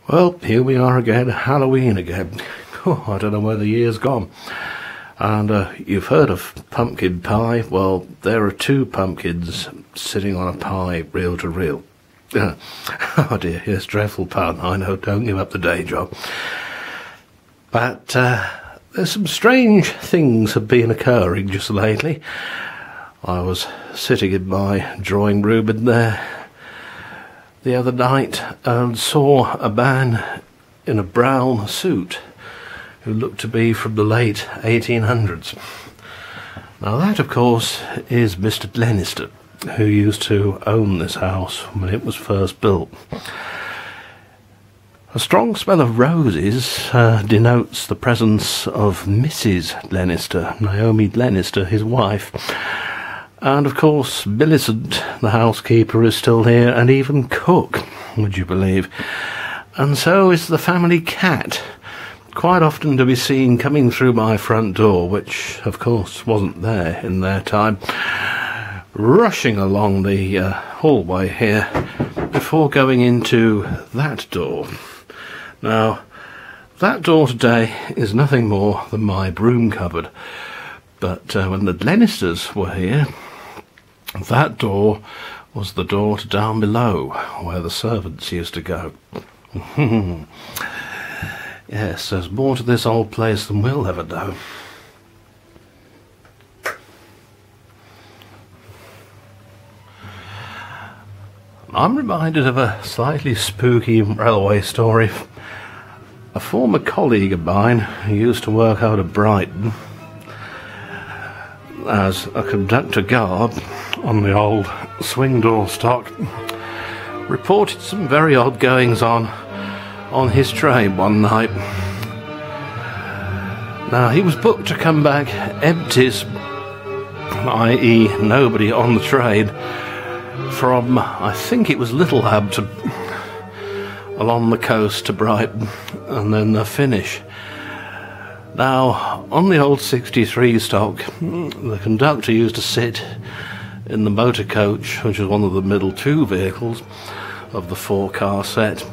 Well, here we are again, Halloween again. Oh, I don't know where the year's gone. And you've heard of pumpkin pie. Well, there are two pumpkins sitting on a pie, reel to reel. Oh dear, yes, dreadful pun. I know, don't give up the day job. But there's some strange things have been occurring just lately. I was sitting in my drawing room in there the other night and saw a man in a brown suit who looked to be from the late 1800s. Now that, of course, is Mr. Glenister, who used to own this house when it was first built. A strong smell of roses denotes the presence of Mrs. Glenister, Naomi Glenister, his wife. And of course, Millicent, the housekeeper, is still here, and even Cook, would you believe. And so is the family cat, quite often to be seen coming through my front door, which of course wasn't there in their time, rushing along the hallway here before going into that door. Now, that door today is nothing more than my broom cupboard, but when the Glenisters were here, that door was the door to down below, where the servants used to go. Yes, there's more to this old place than we'll ever know. I'm reminded of a slightly spooky railway story. A former colleague of mine who used to work out of Brighton as a conductor guard on the old swing door stock reported some very odd goings on his train one night. Now, he was booked to come back empties, i.e. nobody on the train, from, I think it was Littlehampton, along the coast to Brighton, and then the finish. Now, on the old 63 stock, the conductor used to sit in the motor coach, which was one of the middle two vehicles of the four-car set,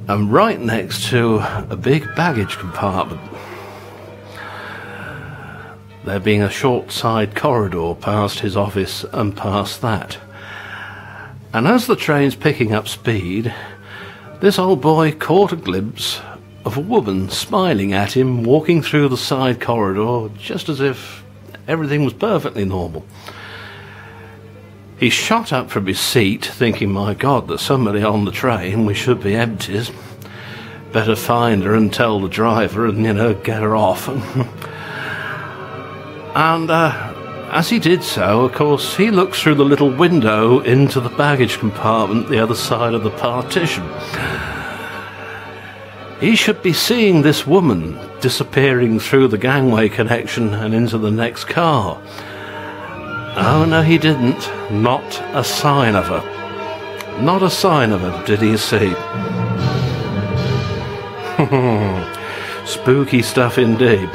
and right next to a big baggage compartment, there being a short side corridor past his office and past that. And as the train's picking up speed, this old boy caught a glimpse of a woman smiling at him, walking through the side corridor, just as if everything was perfectly normal. He shot up from his seat, thinking, my God, there's somebody on the train, we should be empties. Better find her and tell the driver and, get her off. And as he did so, of course, he looked through the little window into the baggage compartment the other side of the partition. He should be seeing this woman disappearing through the gangway connection and into the next car. Oh, no, he didn't. Not a sign of her. Not a sign of her did he see. Spooky stuff indeed.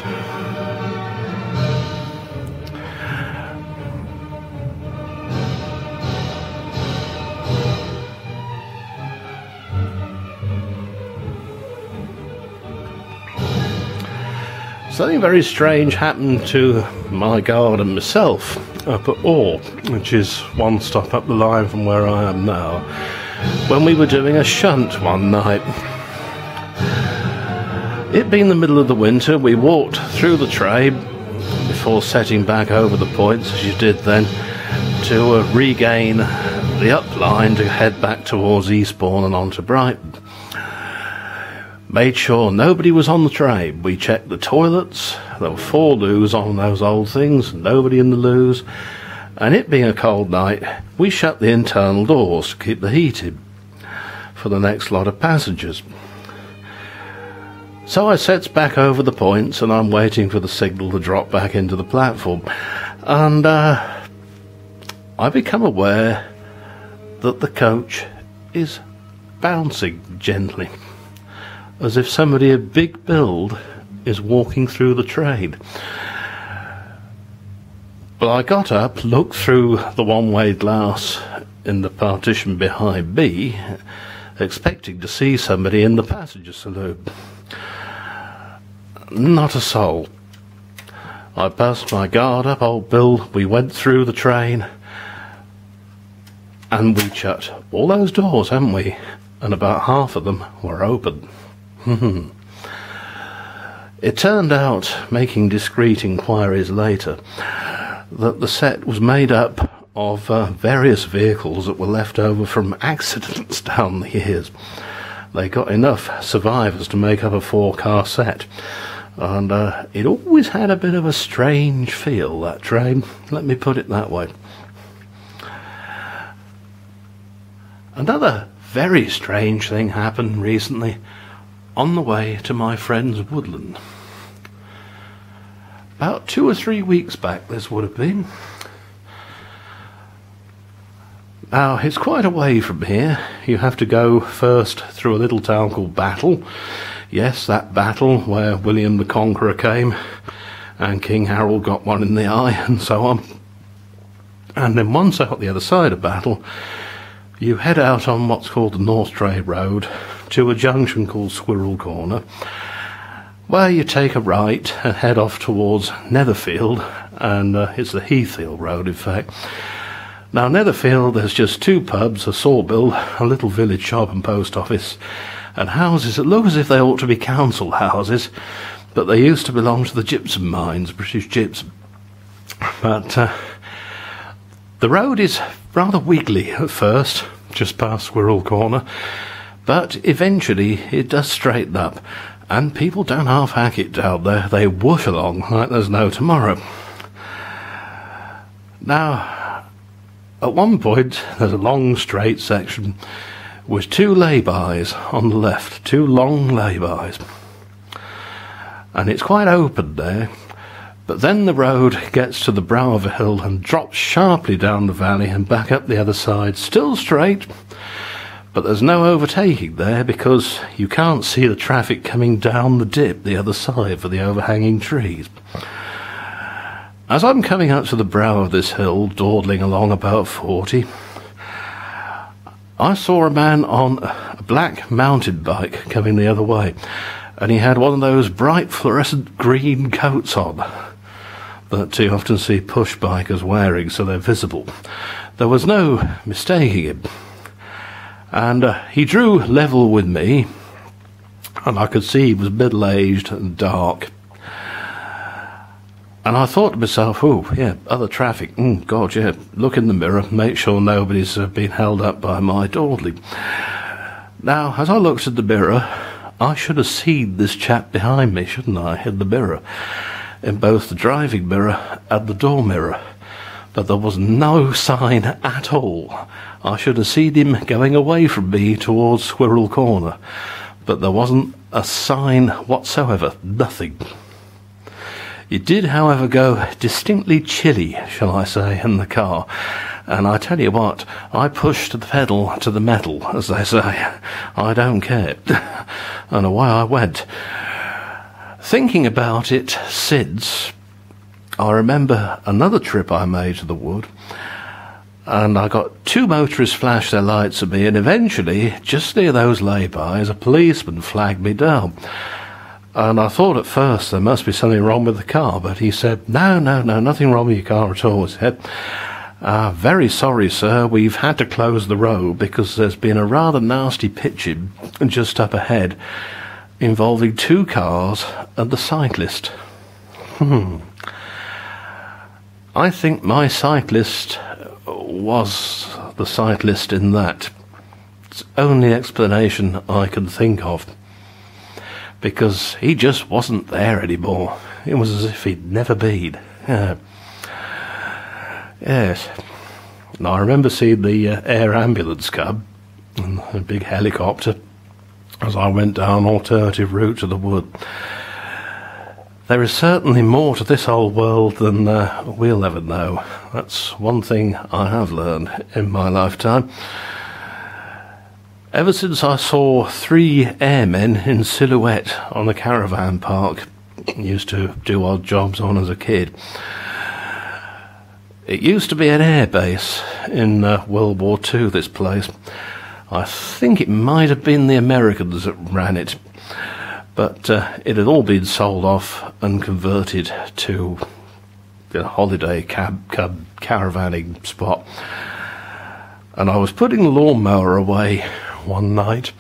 Something very strange happened to my guard and myself up at Orr, which is one stop up the line from where I am now, when we were doing a shunt one night. It being the middle of the winter, we walked through the train before setting back over the points, as you did then, to regain the up line to head back towards Eastbourne and on to Brighton. Made sure nobody was on the train. We checked the toilets. There were 4 loos on those old things, nobody in the loos. And it being a cold night, we shut the internal doors to keep the heat in for the next lot of passengers. So I sets back over the points and I'm waiting for the signal to drop back into the platform. And I become aware that the coach is bouncing gently, as if somebody of big build is walking through the train. But I got up, looked through the one-way glass in the partition behind me, expecting to see somebody in the passenger saloon. Not a soul. I passed my guard up, old Bill. We went through the train, and we shut all those doors, hadn't we? And about half of them were open. It turned out, making discreet inquiries later, that the set was made up of various vehicles that were left over from accidents down the years. They got enough survivors to make up a 4-car set, and it always had a bit of a strange feel, that train, let me put it that way. Another very strange thing happened recently on the way to my friend's woodland. About 2 or 3 weeks back this would have been. Now, it's quite a way from here. You have to go first through a little town called Battle. Yes, that Battle where William the Conqueror came and King Harold got one in the eye and so on. And then once out the other side of Battle, you head out on what's called the North Trade Road to a junction called Squirrel Corner, where you take a right and head off towards Netherfield, and it's the Heathfield Road, in fact. Now, Netherfield, there's just 2 pubs, a sawmill, a little village shop and post office, and houses that look as if they ought to be council houses, but they used to belong to the gypsum mines, British gypsum. But the road is rather wiggly at first, just past Squirrel Corner, but eventually it does straighten up, and people don't half hack it down there. They whoosh along like there's no tomorrow. Now, at one point, there's a long straight section with 2 lay-bys on the left, 2 long lay-bys, and it's quite open there. But then the road gets to the brow of a hill and drops sharply down the valley and back up the other side, still straight, but there's no overtaking there because you can't see the traffic coming down the dip the other side for the overhanging trees. As I'm coming up to the brow of this hill, dawdling along about 40, I saw a man on a black mountain bike coming the other way, and he had one of those bright fluorescent green coats on that you often see push bikers wearing so they're visible. There was no mistaking him. And he drew level with me, and I could see he was middle-aged and dark. And I thought to myself, oh, yeah, other traffic, God, yeah, look in the mirror, make sure nobody's been held up by my dawdling. Now, as I looked at the mirror, I should have seen this chap behind me, shouldn't I, in the mirror, in both the driving mirror and the door mirror. But there was no sign at all. I should have seen him going away from me towards Squirrel Corner, but there wasn't a sign whatsoever, nothing. It did, however, go distinctly chilly, shall I say, in the car, and I tell you what, I pushed the pedal to the metal, as they say. I don't care. And away I went. Thinking about it since, I remember another trip I made to the wood, and I got 2 motorists flash their lights at me, and eventually, just near those lay-bys, a policeman flagged me down. And I thought at first there must be something wrong with the car, but he said, no, nothing wrong with your car at all. He said, very sorry, sir, we've had to close the road because there's been a rather nasty pitching just up ahead involving 2 cars and a cyclist. I think my cyclist was the cyclist in that. It's the only explanation I can think of. Because he just wasn't there anymore. It was as if he'd never been. Yes. And I remember seeing the air ambulance come, and a big helicopter, as I went down alternative route to the wood. There is certainly more to this old world than we'll ever know. That's one thing I have learned in my lifetime. Ever since I saw 3 airmen in silhouette on the caravan park, used to do odd jobs on as a kid. It used to be an air base in World War II, this place. I think it might have been the Americans that ran it, but it had all been sold off and converted to a holiday caravanning spot. And I was putting the lawnmower away one night,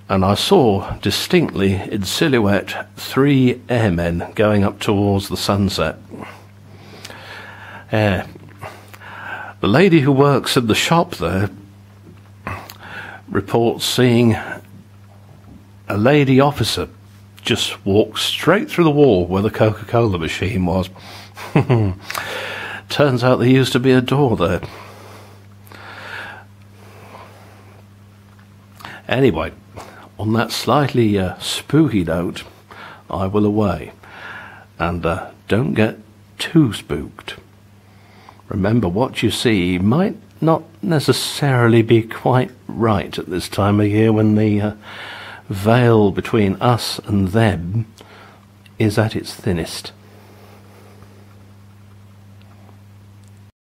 and I saw distinctly in silhouette 3 airmen going up towards the sunset. The lady who works in the shop there reports seeing a lady officer just walk straight through the wall where the Coca-Cola machine was. Turns out there used to be a door there. Anyway, on that slightly spooky note, I will away. And don't get too spooked. Remember, what you see might not necessarily be quite right at this time of year, when the veil between us and them is at its thinnest.